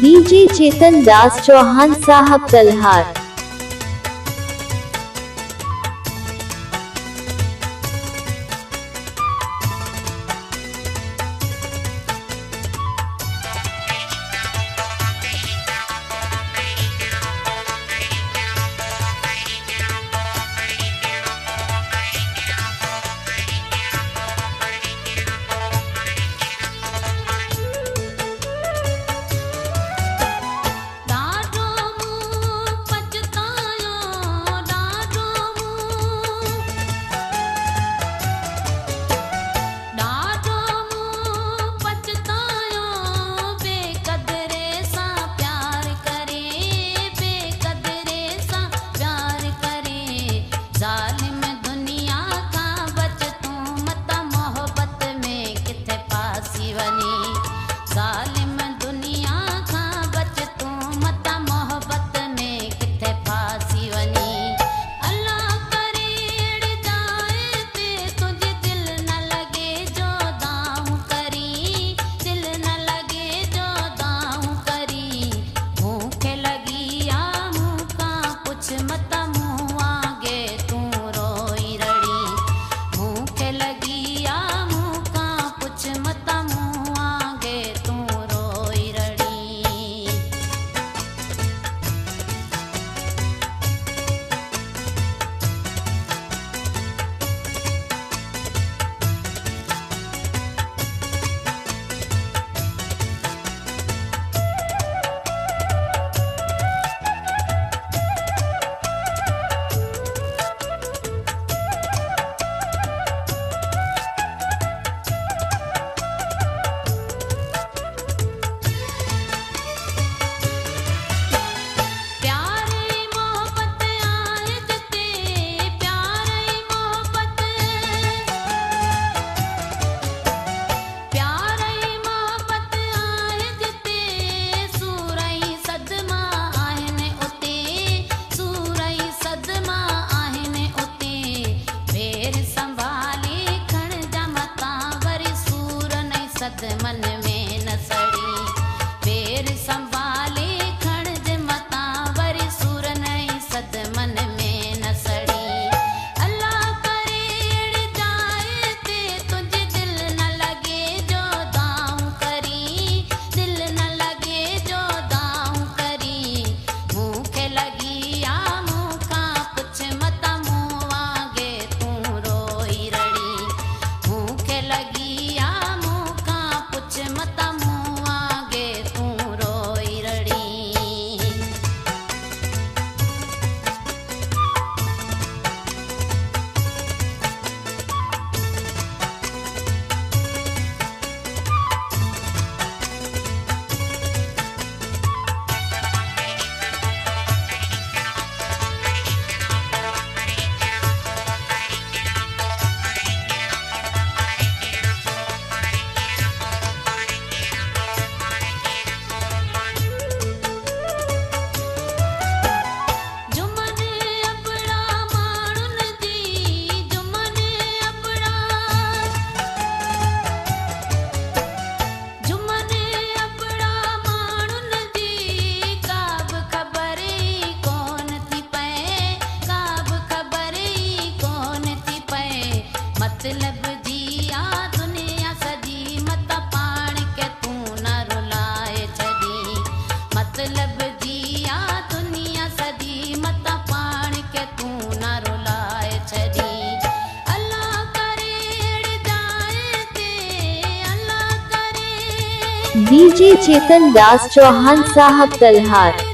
DJ चेतन दास चौहान साहब तलहार। मन में न सड़ी पेर संभाले खणज मता वरी सूर नहीं सद मन में न सड़ी। अल्लाह करे जाए ते तुझे दिल न लगे जो दाऊं करी, दिल न लगे जो दाऊं करी। मुँह के लगी आ मुँह का कुछ मता मुँह आगे तू रोई रड़ी। मुँह के लगी मता मुँह आगे तू रोई रड़ी। मतलब जिया दुनिया सजी मत पाण के तू न रुलाए छदी। मतलब जिया दुनिया सजी मत पाण के तू न रुलाए छदी। अल्लाह करे जाए ते अल्लाह करे। डीजे चेतन दास चौहान साहब तलहार।